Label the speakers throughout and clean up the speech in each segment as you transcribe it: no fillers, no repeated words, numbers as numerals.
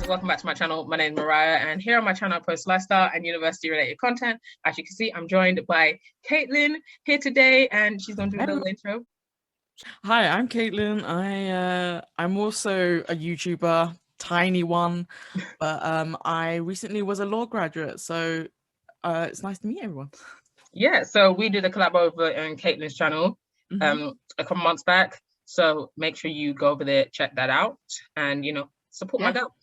Speaker 1: welcome back to my channel. My name is Mariah, and here on my channel I post lifestyle and university related content. As you can see, I'm joined by Caitlin here today, and she's going to do a little intro.
Speaker 2: Hi, I'm Caitlin. I'm also a YouTuber, tiny one, but I recently was a law graduate, so it's nice to meet everyone.
Speaker 1: Yeah, so we did a collab over on Caitlin's channel a couple months back. So make sure you go over there, check that out, and support my girl.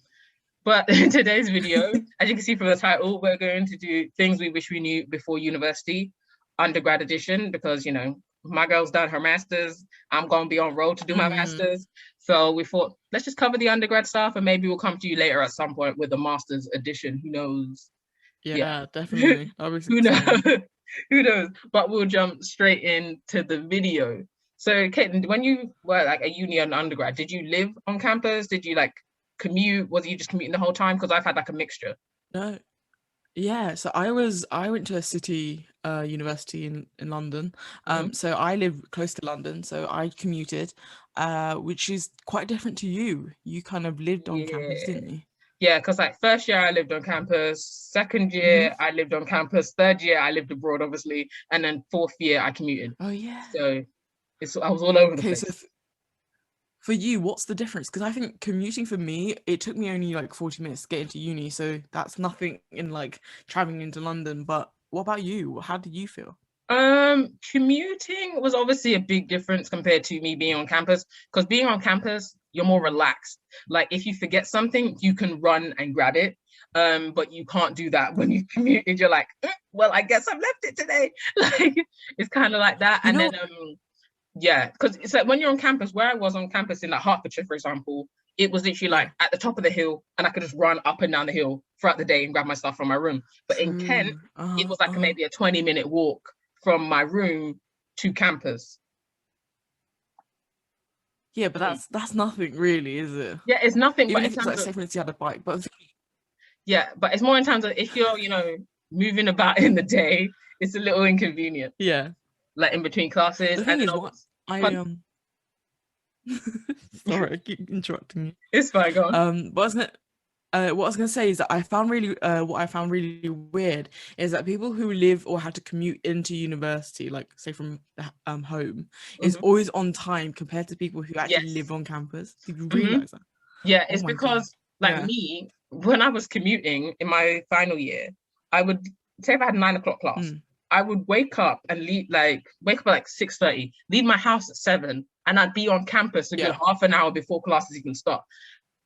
Speaker 1: But in today's video, as you can see from the title, we're going to do things we wish we knew before university, undergrad edition, because my girl's done her master's. I'm going to be on road to do my master's. So we thought, let's just cover the undergrad stuff, and maybe we'll come to you later at some point with the master's edition. Who knows?
Speaker 2: Yeah, definitely.
Speaker 1: Who knows? Who knows? But we'll jump straight into the video. So, Caitlin, when you were like a uni and undergrad, did you live on campus? Did you like commute? Was you just commuting the whole time? Because I've had like a mixture.
Speaker 2: No. Yeah, so I went to a city university in London. So I live close to London, so I commuted, which is quite different to you. You kind of lived on campus, didn't you?
Speaker 1: Yeah, because like first year I lived on campus, second year I lived on campus, third year I lived abroad, obviously, and then fourth year I commuted.
Speaker 2: Oh yeah.
Speaker 1: So I was all over the place.
Speaker 2: So for you, what's the difference? Because I think commuting for me, it took me only like 40 minutes to get into uni, so that's nothing in like traveling into London. But what about you? How did you feel?
Speaker 1: Commuting was obviously a big difference compared to me being on campus, because being on campus, you're more relaxed. Like if you forget something, you can run and grab it. But you can't do that when you commute. You're like, well, I guess I've left it today. Like it's kind of like that. And then yeah, because it's like when you're on campus, where I was on campus in like Hertfordshire, for example, it was literally like at the top of the hill, and I could just run up and down the hill throughout the day and grab my stuff from my room. But in Kent, it was like maybe a 20-minute walk from my room to campus.
Speaker 2: Yeah, but that's nothing really, is it?
Speaker 1: Yeah, it's nothing.
Speaker 2: Even
Speaker 1: But
Speaker 2: if it's like, say for instance, you had a bike, but
Speaker 1: yeah, but it's more in terms of if you're, moving about in the day, it's a little inconvenient.
Speaker 2: Yeah.
Speaker 1: Like in between classes.
Speaker 2: The thing is, what sorry, I keep interrupting you.
Speaker 1: It's fine, go on.
Speaker 2: But what I was gonna say is that what I found really weird is that people who live or had to commute into university, like say from home, is always on time compared to people who actually live on campus. Did you realize that?
Speaker 1: Yeah, it's because me, when I was commuting in my final year, I would say if I had 9 o'clock class, I would wake up and wake up at like 6:30, leave my house at 7, and I'd be on campus a good half an hour before classes even start.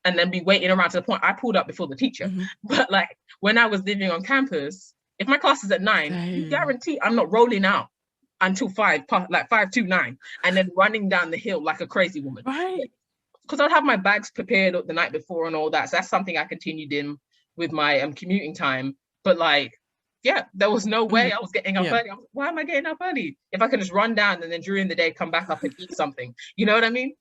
Speaker 1: And then be waiting around to the point I pulled up before the teacher. But like when I was living on campus, if my class is at 9, you guarantee I'm not rolling out until 5:29, and then running down the hill like a crazy woman.
Speaker 2: Right.
Speaker 1: Because I'd have my bags prepared the night before and all that. So that's something I continued in with my commuting time. But like, yeah, there was no way I was getting up early. Why am I getting up early? If I could just run down and then during the day come back up and eat something. You know what I mean?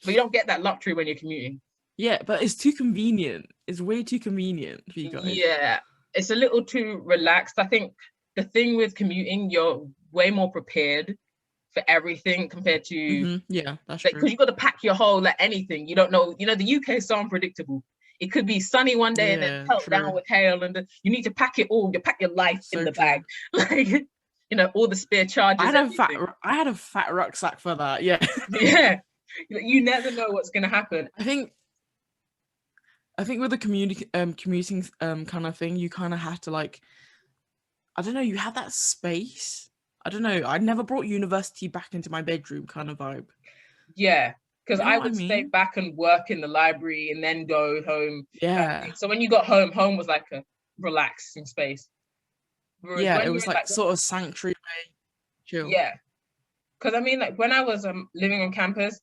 Speaker 1: But you don't get that luxury when you're commuting.
Speaker 2: Yeah, but it's too convenient. It's way too convenient for you guys.
Speaker 1: Yeah, it's a little too relaxed. I think the thing with commuting, you're way more prepared for everything compared to
Speaker 2: yeah, that's true.
Speaker 1: Because you got to pack your whole anything. You don't know. The UK is so unpredictable. It could be sunny one day and then pelt down with hail, and you need to pack it all. You pack your life in the bag, like all the spare charges.
Speaker 2: I had a fat rucksack for that. Yeah,
Speaker 1: yeah. You never know what's gonna happen.
Speaker 2: I think with the commuting kind of thing, you kind of have to like, I don't know, you have that space. I don't know. I never brought university back into my bedroom kind of vibe.
Speaker 1: Yeah, because I would stay back and work in the library and then go home.
Speaker 2: Yeah.
Speaker 1: So when you got home was like a relaxing space.
Speaker 2: Whereas it was like sort of sanctuary, chill.
Speaker 1: Yeah, because I mean, like when I was living on campus,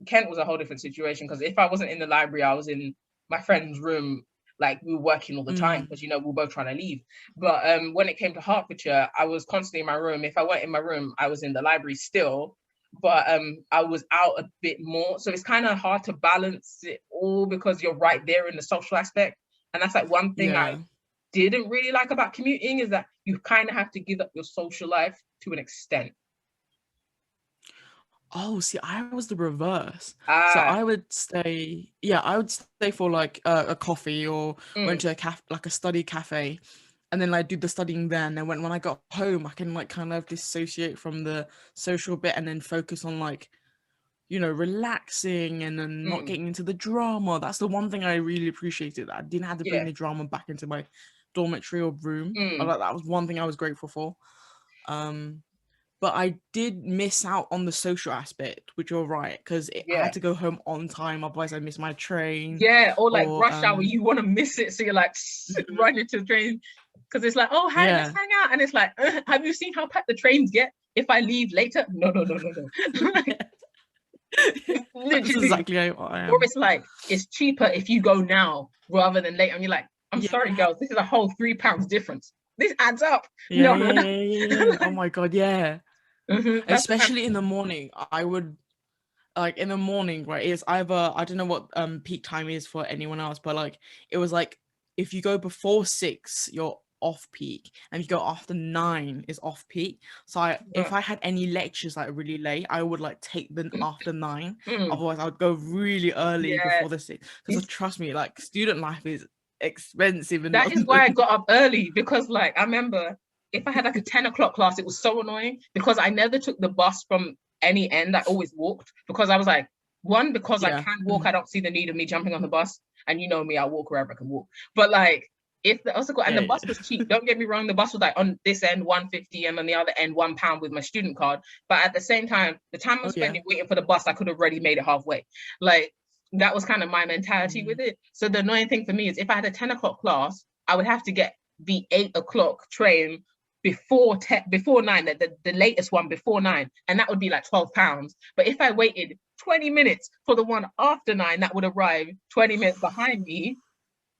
Speaker 1: Kent was a whole different situation, because if I wasn't in the library, I was in my friend's room. Like we were working all the time because we were both trying to leave. But when it came to Hertfordshire, I was constantly in my room. If I weren't in my room, I was in the library still, but I was out a bit more. So it's kind of hard to balance it all because you're right there in the social aspect. And that's like one thing I didn't really like about commuting, is that you kind of have to give up your social life to an extent.
Speaker 2: Oh, see, I was the reverse. So
Speaker 1: Ah,
Speaker 2: I would stay, yeah, I would stay for like a coffee, or went
Speaker 1: mm,
Speaker 2: to a like a study cafe, and then like do the studying then. And when I got home, I can like kind of dissociate from the social bit and then focus on like, relaxing and then not
Speaker 1: mm,
Speaker 2: getting into the drama. That's the one thing I really appreciated. I didn't have to bring
Speaker 1: yeah,
Speaker 2: the drama back into my dormitory or room.
Speaker 1: mm,
Speaker 2: That was one thing I was grateful for. Um, but I did miss out on the social aspect, which you're right, because I
Speaker 1: yeah.
Speaker 2: had to go home on time, otherwise I missed my train.
Speaker 1: Yeah, or like
Speaker 2: Or
Speaker 1: rush hour, you want to miss it, so you're like
Speaker 2: mhm,
Speaker 1: run into the train because it's like, oh hi, let's
Speaker 2: yeah,
Speaker 1: hang out, and it's like, have you seen how packed the trains get? If I leave later, no, no, no, no, no.
Speaker 2: yeah.
Speaker 1: It's
Speaker 2: That's
Speaker 1: literally,
Speaker 2: exactly how I
Speaker 1: or
Speaker 2: am.
Speaker 1: it's like it's cheaper if you go now rather than later, and you're like, I'm sorry,
Speaker 2: Yeah,
Speaker 1: girls, this is a whole £3 difference. This adds up.
Speaker 2: yeah,
Speaker 1: No,
Speaker 2: yeah,
Speaker 1: no, no.
Speaker 2: yeah, yeah, yeah. Oh my god, yeah.
Speaker 1: That's the kind
Speaker 2: Especially in the morning, I would like in the morning, right? It's either, I don't know what peak time is for anyone else, but like it was like if you go before 6, you're off peak, and if you go after 9 is off peak. So if
Speaker 1: of,
Speaker 2: I had any lectures like really late, I would like take them after 9.
Speaker 1: mm,
Speaker 2: Otherwise I would go really early
Speaker 1: yeah.
Speaker 2: before the 6, because
Speaker 1: It's
Speaker 2: trust me, like student life is expensive in
Speaker 1: That is why I
Speaker 2: London.
Speaker 1: got up early because, like, I remember if I had like a 10 o'clock class, it was so annoying because I never took the bus from any end. I always walked because I was like, one, because I
Speaker 2: Yeah.
Speaker 1: can walk, I
Speaker 2: Mhm.
Speaker 1: don't see the need of me jumping on the bus. And you know me, I walk wherever I can walk. But like, if the also got, and
Speaker 2: Yeah,
Speaker 1: the bus
Speaker 2: yeah.
Speaker 1: was cheap, don't get me wrong, the bus was like on this end 150 and on the other end £1 with my student card. But at the same time, the time I'm
Speaker 2: Oh yeah.
Speaker 1: spending waiting for the bus, I could have already made it halfway. Like, that was kind of my mentality
Speaker 2: Mhm.
Speaker 1: with it. So the annoying thing for me is if I had a 10 o'clock class, I would have to get the 8 o'clock train before 9, the latest one before 9, and that would be like £12. But if I waited 20 minutes for the one after 9 that would arrive 20 minutes behind me,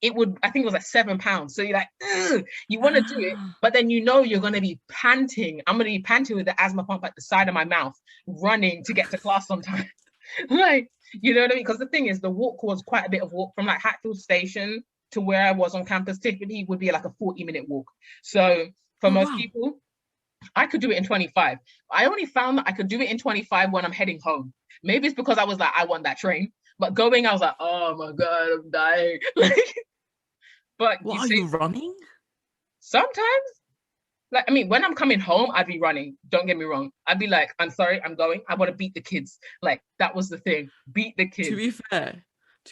Speaker 1: it would, I think it was like £7. So you're like, ugh, you want to do it,
Speaker 2: Ah.
Speaker 1: but then you know you're gonna be panting. I'm gonna be panting with the asthma pump at the side of my mouth, running to get to class on time. Like, you know what I mean? Because the thing is, the walk was quite a bit of walk from like Hatfield Station to where I was on campus. Typically, would be like a 40-minute walk. So for
Speaker 2: Oh
Speaker 1: most
Speaker 2: wow.
Speaker 1: people, I could do it in 25. I only found that I could do it in 25 when I'm heading home. Maybe it's because I was like, I want that train. But going, I was like, oh my god, I'm dying. Like, but you
Speaker 2: What are
Speaker 1: say
Speaker 2: you running?
Speaker 1: sometimes, like, I mean, when I'm coming home, I'd be running. Don't get me wrong. I'd be like, I'm sorry, I'm going. I want to beat the kids. Like, that was the thing. Beat the
Speaker 2: To
Speaker 1: kids.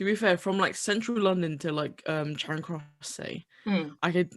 Speaker 2: be fair, from like central London to like Charing Cross, say,
Speaker 1: Mm,
Speaker 2: I could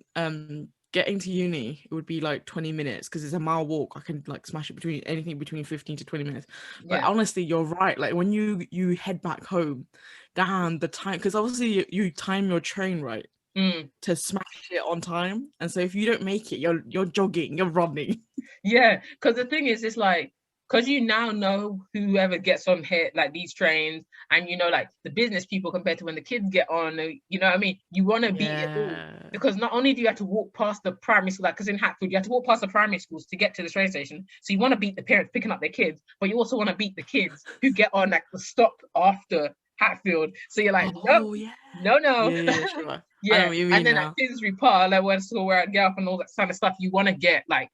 Speaker 2: getting to uni, it would be like 20 minutes because it's a mile walk. I can like smash it between anything between 15 to 20 minutes. But
Speaker 1: yeah.
Speaker 2: honestly, you're right. Like when you head back home, damn the time, because obviously you time your train right
Speaker 1: Mm.
Speaker 2: to smash it on time. And so if you don't make it, you're jogging, you're running.
Speaker 1: Yeah, because the thing is, it's like, because you now know whoever gets on here, like these trains, and you know, like the business people compared to when the kids get on, you know what I mean? You want to beat it all.
Speaker 2: Yeah.
Speaker 1: Because not only do you have to walk past the primary school, like, because in Hatfield, you have to walk past the primary schools to get to the train station. So you want to beat the parents picking up their kids, but you also want to beat the kids who get on like the stop after Hatfield. So you're like, nope,
Speaker 2: Oh yeah.
Speaker 1: no, no.
Speaker 2: Yeah, yeah, sure. I know
Speaker 1: Yeah.
Speaker 2: what you
Speaker 1: And
Speaker 2: mean
Speaker 1: then at
Speaker 2: now.
Speaker 1: Finsbury Park, like where school where I get up and all that kind of stuff, you want to get like,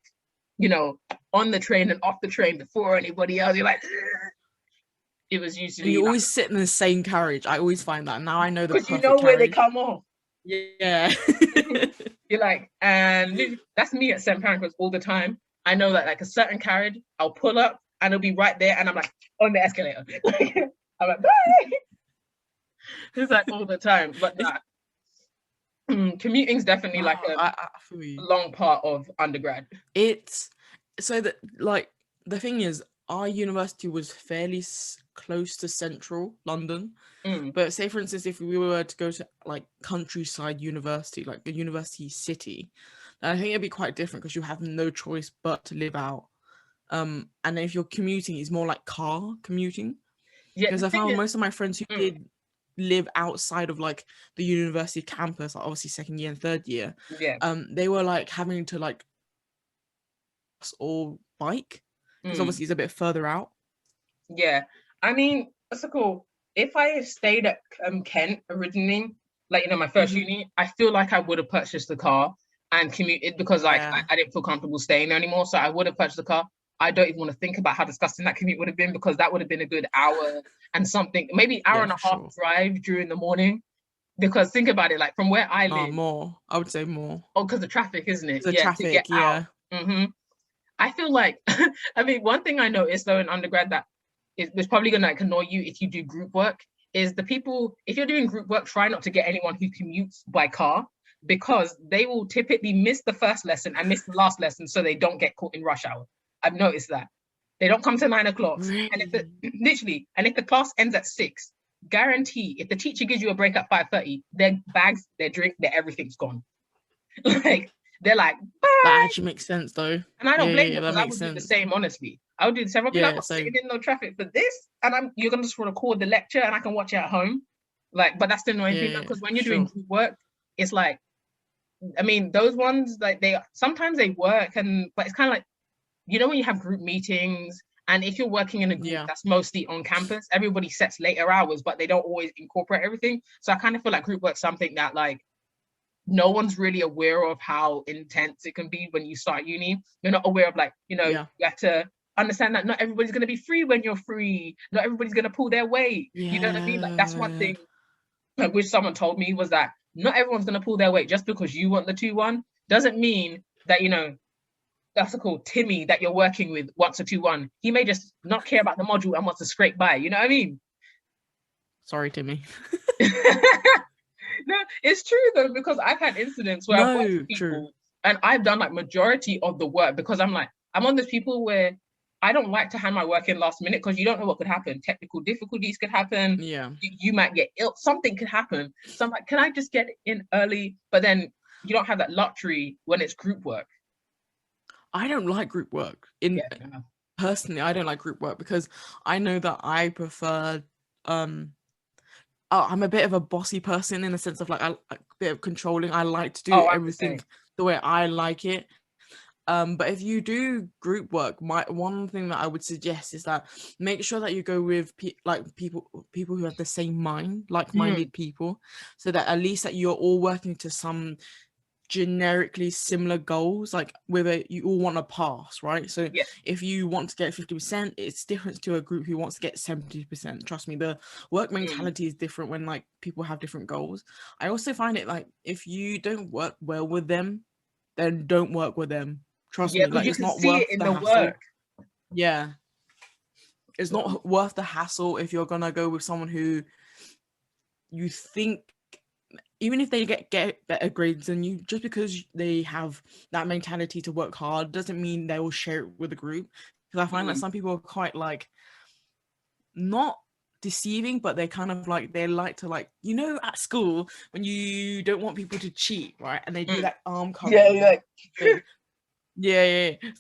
Speaker 1: you know, on the train and off the train before anybody else. You're like, ugh. It was
Speaker 2: And
Speaker 1: usually
Speaker 2: you
Speaker 1: like,
Speaker 2: always sit in the same carriage. I always find that. Now I know the
Speaker 1: because you
Speaker 2: perfect
Speaker 1: know where they
Speaker 2: carriage.
Speaker 1: come off.
Speaker 2: Yeah.
Speaker 1: You're like, and that's me at St. Pancras all the time. I know that like a certain carriage, I'll pull up and it'll be right there, and I'm like on the escalator. I'm like, bye. It's like all the time. But
Speaker 2: It's,
Speaker 1: that commuting's definitely like
Speaker 2: wow,
Speaker 1: a
Speaker 2: I feel you.
Speaker 1: long part of undergrad.
Speaker 2: It's so that like the thing is, our university was fairly close to central London.
Speaker 1: Mm,
Speaker 2: But say for instance, if we were to go to like countryside university, like a university city, then I think it'd be quite different because you have no choice but to live out. And then if you're commuting, it's more like car commuting.
Speaker 1: yeah,
Speaker 2: Because
Speaker 1: the
Speaker 2: I
Speaker 1: thing
Speaker 2: found
Speaker 1: is,
Speaker 2: most of my friends who
Speaker 1: mm,
Speaker 2: did live outside of like the university campus, like obviously second year and third year,
Speaker 1: yeah,
Speaker 2: they were like having to like bus or bike because
Speaker 1: mm,
Speaker 2: obviously it's a bit further out.
Speaker 1: yeah. I mean, what's it called? If I stayed at Kent originally, like, you know, my first
Speaker 2: Hmm.
Speaker 1: uni, I feel like I would have purchased a car and commuted because like
Speaker 2: Yeah.
Speaker 1: I didn't feel comfortable staying there anymore. So I would have purchased a car. I don't even want to think about how disgusting that commute would have been, because that would have been a good hour and something, maybe hour and a half drive during the morning. Because think about it, like from where I live,
Speaker 2: more. I would say more.
Speaker 1: Oh, because the traffic, isn't it?
Speaker 2: The
Speaker 1: Yeah,
Speaker 2: traffic,
Speaker 1: to get out. I feel like, I mean, one thing I noticed though in undergrad that is probably gonna like annoy you if you do group work is the people, if you're doing group work, try not to get anyone who commutes by car, because they will typically miss the first lesson and miss the last lesson so they don't get caught in rush hour. I've noticed that. They don't come to 9 o'clock.
Speaker 2: Really?
Speaker 1: And if the, literally, and if the class ends at 6, guarantee if the teacher gives you a break at 5:30, their bags, their drink, their everything's gone. Like, they're like, bye.
Speaker 2: That actually makes sense though.
Speaker 1: And I don't blame them, because I would do the same, honestly. I would do the same. I'd be like, I'm not sitting in no traffic for this, and you're gonna just record the lecture and I can watch it at home. Like, but that's the annoying thing, because when you're doing group work, it's like, I mean, those ones, like, they sometimes they work, but it's kind of like, you know, when you have group meetings, and if you're working in a group that's mostly on campus, everybody sets later hours, but they don't always incorporate everything. So I kind of feel like group work's something that, like, no one's really aware of how intense it can be when you start uni. You're not aware of, like, you know, you have to understand that not everybody's going to be free when you're free. Not everybody's going to pull their weight. You know what I mean? Like, that's one thing I wish someone told me, was that not everyone's going to pull their weight. Just because you want the 2-1 doesn't mean that, you know, that's called Timmy that you're working with wants a 2-1. He may just not care about the module and wants to scrape by. You know what I mean?
Speaker 2: Sorry, Timmy.
Speaker 1: No, it's true though, because I've had incidents where I've worked with people and I've done like majority of the work, because I'm on those people where I don't like to hand my work in last minute, because you don't know what could happen. Technical difficulties could happen. You might get ill. Something could happen. So I'm like, can I just get in early? But then you don't have that luxury when it's group work.
Speaker 2: I don't like group work. Personally, I don't like group work, because I know that I prefer I'm a bit of a bossy person, in the sense of like a bit of controlling. I like to do everything the way I like it. But if you do group work, one thing that I would suggest is that make sure that you go with people who have the same mind, like-minded people, so that at least that you're all working to some generically similar goals, like whether you all want to pass, right? So if you want to get 50%, it's different to a group who wants to get 70%. Trust me, the work mentality is different when like people have different goals. I also find it like, if you don't work well with them, then don't work with them. Trust me, like, it's not worth the hassle. It's not worth the hassle if you're gonna go with someone who you think, even if they get better grades than you, just because they have that mentality to work hard doesn't mean they will share it with the group. Because I find that some people are quite like, not deceiving, but they kind of like, they like to, like, you know, at school when you don't want people to cheat, right? And they do that arm cover.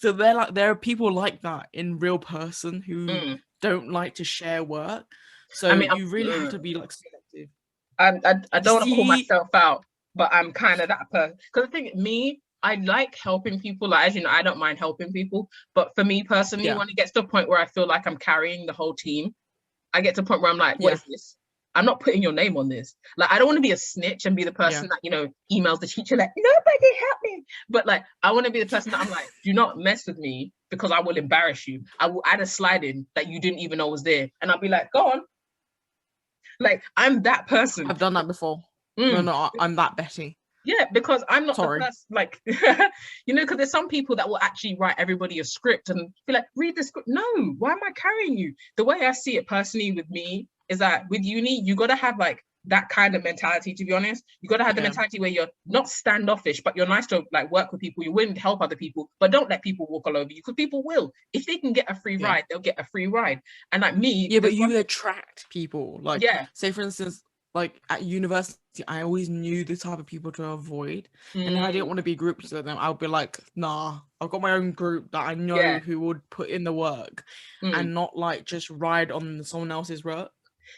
Speaker 2: So there are people like that in real person who don't like to share work. So I mean, you really have to be like selective.
Speaker 1: I don't want to call myself out, but I'm kind of that person. Because I think I like helping people. Like, as you know, I don't mind helping people. But for me personally, when it gets to a point where I feel like I'm carrying the whole team, I get to a point where I'm like, what is this? I'm not putting your name on this. Like, I don't want to be a snitch and be the person that, you know, emails the teacher like, nobody help me. But like, I want to be the person that I'm like, do not mess with me, because I will embarrass you. I will add a slide in that you didn't even know was there. And I'll be like, go on. Like, I'm that person.
Speaker 2: I've done that before. No, I'm that Betty.
Speaker 1: Yeah, because I'm not the person, like, you know, because there's some people that will actually write everybody a script and be like, read the script. No, why am I carrying you? The way I see it personally with me is that with uni, you got to have like that kind of mentality, to be honest. You got to have the mentality where you're not standoffish, but you're nice to like work with people. You're willing to help other people, but don't let people walk all over you, because people will. If they can get a free ride, they'll get a free ride. And like me.
Speaker 2: Yeah, but you attract people. Like, say for instance, like at university, I always knew the type of people to avoid. And if I didn't want to be grouped with them, I'll be like, nah, I've got my own group that I know who would put in the work and not like just ride on someone else's work.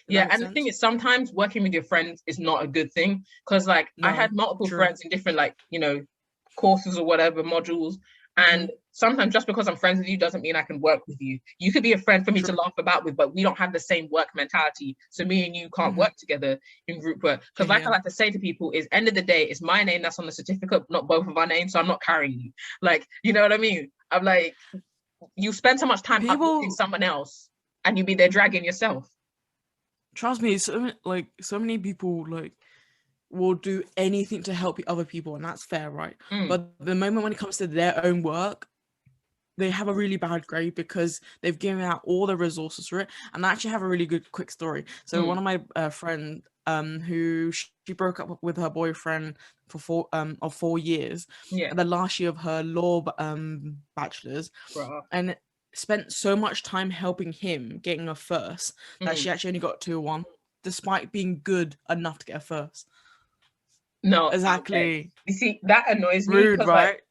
Speaker 1: Yeah, and the thing is, sometimes working with your friends is not a good thing, because like I had multiple friends in different, like, you know, courses or whatever, modules, and sometimes just because I'm friends with you doesn't mean I can work with you. You could be a friend for me to laugh about with, but we don't have the same work mentality, so me and you can't work together in group work. Because like I like to say to people, is end of the day, it's my name that's on the certificate, not both of our names, so I'm not carrying you. Like, you know what I mean? I'm like, you spend so much time uplifting someone else, and you be there dragging yourself.
Speaker 2: Trust me, so many people like will do anything to help other people, and that's fair, right? But the moment when it comes to their own work, they have a really bad grade because they've given out all the resources for it. And I actually have a really good quick story. So one of my friend who she broke up with her boyfriend for 4 years at the last year of her law bachelor's, and spent so much time helping him getting a first that she actually only got 2-1 despite being good enough to get a first.
Speaker 1: No,
Speaker 2: exactly.
Speaker 1: Okay. You see, that annoys me.
Speaker 2: Rude, right?
Speaker 1: Like,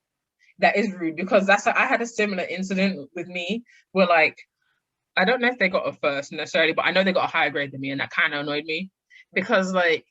Speaker 1: that is rude, because I had a similar incident with me where, like, I don't know if they got a first necessarily, but I know they got a higher grade than me, and that kind of annoyed me because, like,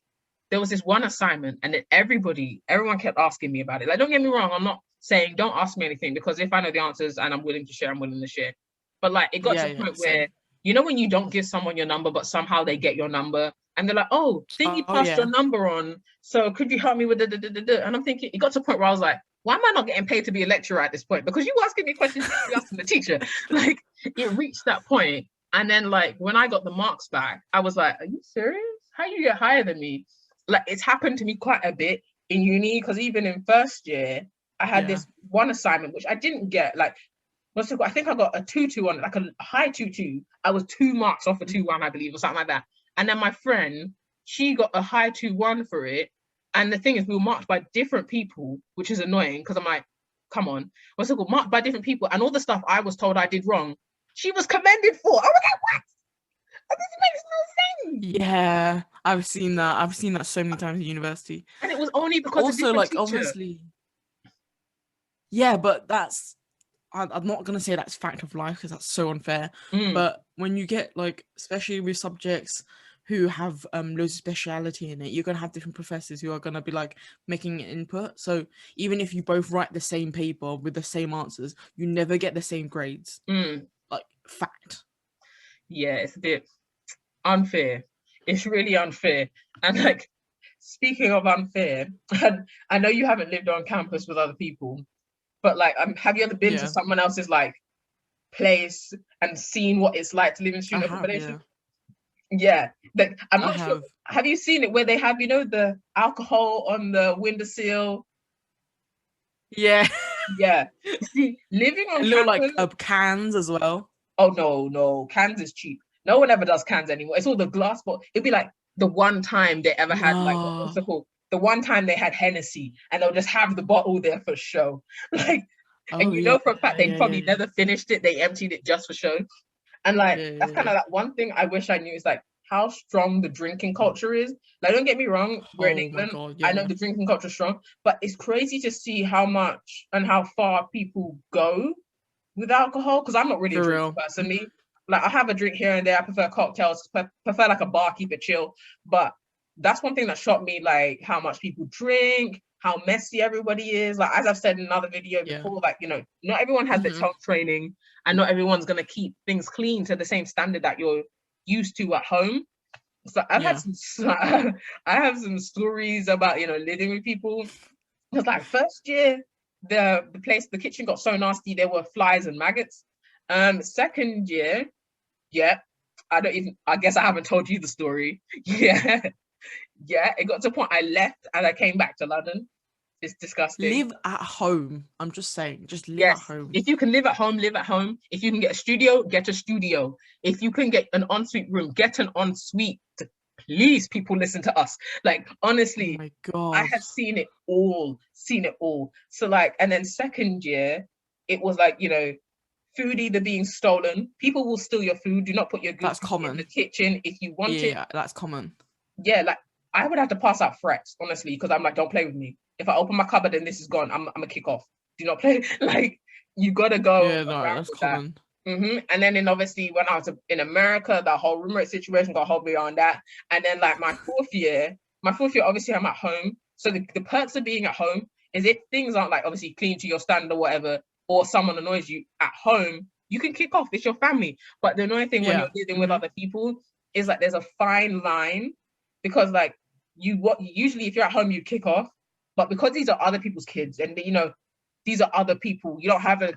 Speaker 1: there was this one assignment, and then everyone kept asking me about it. Like, don't get me wrong, I'm not saying don't ask me anything, because if I know the answers and I'm willing to share, I'm willing to share. But like, it got to the point where, you know, when you don't give someone your number, but somehow they get your number, and they're like, "Oh, thingy passed your number on, so could you help me with the?" And I'm thinking, it got to a point where I was like, why am I not getting paid to be a lecturer at this point? Because you asking me questions, you asking the teacher. Like, it reached that point. And then, like, when I got the marks back, I was like, are you serious? How you get higher than me? Like, it's happened to me quite a bit in uni, because even in first year, I had this one assignment, which I didn't get. Like, I think I got a 2-2 on it, like a high 2-2. I was 2 marks off a 2-1, I believe, or something like that. And then my friend, she got a high 2-1 for it. And the thing is, we were marked by different people, which is annoying, because I'm like, come on. What's it called? Marked by different people. And all the stuff I was told I did wrong, she was commended for. I was like, what? This makes no sense.
Speaker 2: Yeah, I've seen that. I've seen that so many times at university.
Speaker 1: And it was only because
Speaker 2: also,
Speaker 1: of
Speaker 2: like,
Speaker 1: teacher.
Speaker 2: Obviously. Yeah, but that's... I'm not going to say that's fact of life, because that's so unfair. But when you get, like, especially with subjects who have loads of speciality in it, you're going to have different professors who are going to be, like, making an input. So even if you both write the same paper with the same answers, you never get the same grades. Like, fact.
Speaker 1: Yeah, it's a bit unfair. It's really unfair. And, like, speaking of unfair, I know you haven't lived on campus with other people, but, like, have you ever been to someone else's, like, place and seen what it's like to live in student accommodation? Yeah. Like, I'm not sure. Have you seen it where they have, you know, the alcohol on the windowsill?
Speaker 2: Yeah.
Speaker 1: Yeah. See, living on campus,
Speaker 2: like cans as well.
Speaker 1: Oh no, cans is cheap. No one ever does cans anymore. It's all the glass bottle. It'd be like the one time they ever had, like, what's it called? The one time they had Hennessy, and they'll just have the bottle there for show. Like, and you know for a fact they probably never finished it. They emptied it just for show. And, like, that's kind of like one thing I wish I knew, is like how strong the drinking culture is. Like, don't get me wrong, we're in England. I know the drinking culture is strong, but it's crazy to see how much and how far people go with alcohol, because I'm not really a drinker personally. Like, I have a drink here and there. I prefer cocktails, prefer like a bar, keep it chill. But that's one thing that shocked me, like how much people drink, how messy everybody is. Like, as I've said in another video before, like, you know, not everyone has their tongue training, and not everyone's gonna keep things clean to the same standard that you're used to at home. So I have some stories about, you know, living with people. Because, like, first year, the kitchen got so nasty there were flies and maggots. Second year, I guess I haven't told you the story. It got to a point I left and I came back to London. It's disgusting.
Speaker 2: Live at home. I'm just saying, just live at home.
Speaker 1: If you can live at home, live at home. If you can get a studio, get a studio. If you can get an ensuite room, get an ensuite. Please, people, listen to us. Like, honestly,
Speaker 2: oh my God,
Speaker 1: I have seen it all. So, like, and then second year, it was like, you know, food either being stolen. People will steal your food. Do not put your goods in the kitchen if you want it.
Speaker 2: Yeah, that's common.
Speaker 1: Yeah, like, I would have to pass out threats, honestly, because I'm like, don't play with me. If I open my cupboard and this is gone, I'm gonna kick off. Do not play. Like, you gotta go.
Speaker 2: Yeah, no, that's common.
Speaker 1: And then obviously when I was in America, the whole roommate situation got hold me on that. And then, like, my fourth year, obviously I'm at home. So the perks of being at home is if things aren't, like, obviously clean to your standard or whatever, or someone annoys you at home, you can kick off. It's your family. But the annoying thing when you're dealing with other people is, like, there's a fine line, because, like, usually if you're at home, you kick off, but because these are other people's kids, and, you know, these are other people. You don't have a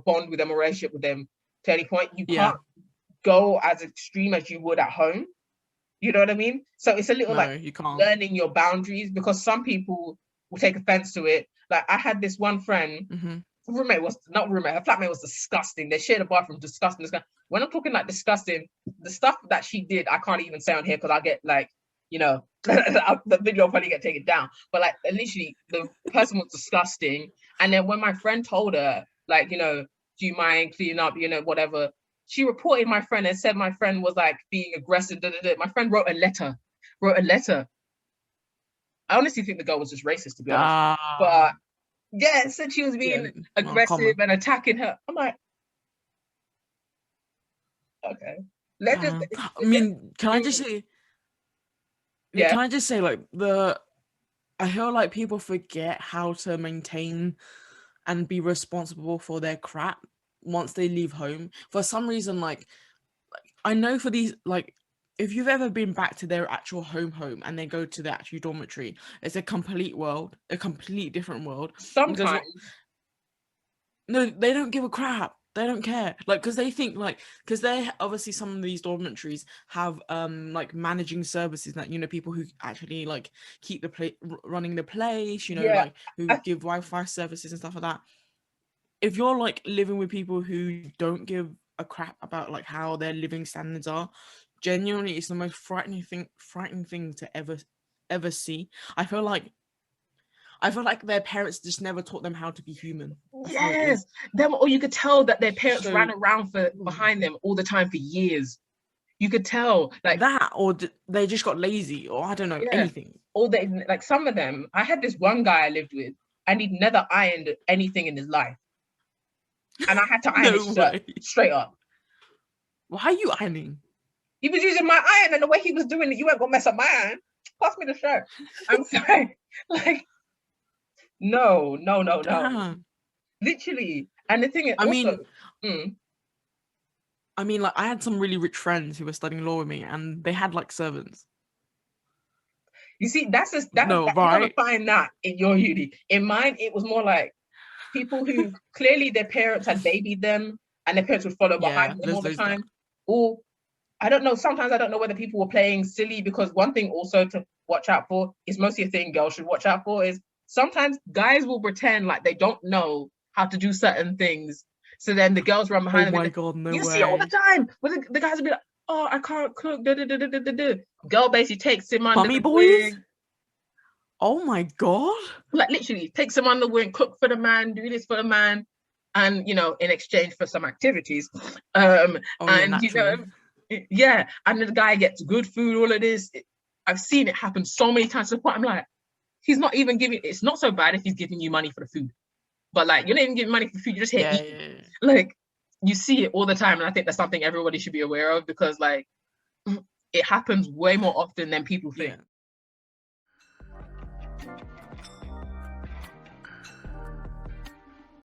Speaker 1: bond with them or relationship with them to any point. You can't go as extreme as you would at home. You know what I mean? So it's a little
Speaker 2: you can't.
Speaker 1: learning your boundaries, because some people will take offense to it. Like I had this one friend, her flatmate was disgusting. They shared a bathroom, disgusting. When I'm talking like disgusting, the stuff that she did, I can't even say on here because I'll get the video will probably get taken down. But like literally the person was disgusting. And then when my friend told her, do you mind cleaning up, whatever, she reported my friend and said my friend was like being aggressive. My friend wrote a letter. I honestly think the girl was just racist, to be honest. But yeah, said she was being aggressive and attacking her. I'm like, okay.
Speaker 2: Can I just say? Yeah. Can I just say, I feel like people forget how to maintain and be responsible for their crap once they leave home. For some reason, I know for these, if you've ever been back to their actual home and they go to the actual dormitory, it's a complete different world.
Speaker 1: Sometimes.
Speaker 2: No, they don't give a crap. They don't care. Because they think, because they obviously, some of these dormitories have managing services that, people who actually keep the running the place, who give Wi-Fi services and stuff like that. If you're living with people who don't give a crap about how their living standards are, genuinely it's the most frightening thing to ever see. I feel like their parents just never taught them how to be human.
Speaker 1: Yes, or you could tell that their parents ran around behind them all the time for years. You could tell
Speaker 2: that, or they just got lazy, or I don't know, anything.
Speaker 1: Or they some of them. I had this one guy I lived with, and he'd never ironed anything in his life, and I had to iron his shirt straight up.
Speaker 2: Why are you ironing?
Speaker 1: He was using my iron, and the way he was doing it, you weren't gonna mess up my iron. Pass me the shirt. I'm sorry, No. Literally. And the thing is,
Speaker 2: I had some really rich friends who were studying law with me, and they had servants.
Speaker 1: You see, that's just that. You're gonna find that in your uni. In mine, it was more like people who clearly their parents had babied them, and their parents would follow behind them all the time. Or I don't know. Sometimes I don't know whether people were playing silly, because one thing also to watch out for is mostly a thing girls should watch out for is sometimes guys will pretend like they don't know how to do certain things. So then the girls run behind them.
Speaker 2: Oh my God, no way.
Speaker 1: You see it all the time. But the guys will be like, oh, I can't cook. Girl basically takes him under the wing.
Speaker 2: Oh my God.
Speaker 1: Literally takes him under the wing, cook for the man, do this for the man. And, in exchange for some activities. And then the guy gets good food, all of this. I've seen it happen so many times to the point I'm like, he's not even giving, it's not so bad if he's giving you money for the food. But you're not even giving money for the food, you're just here eating. You see it all the time. And I think that's something everybody should be aware of, because it happens way more often than people think.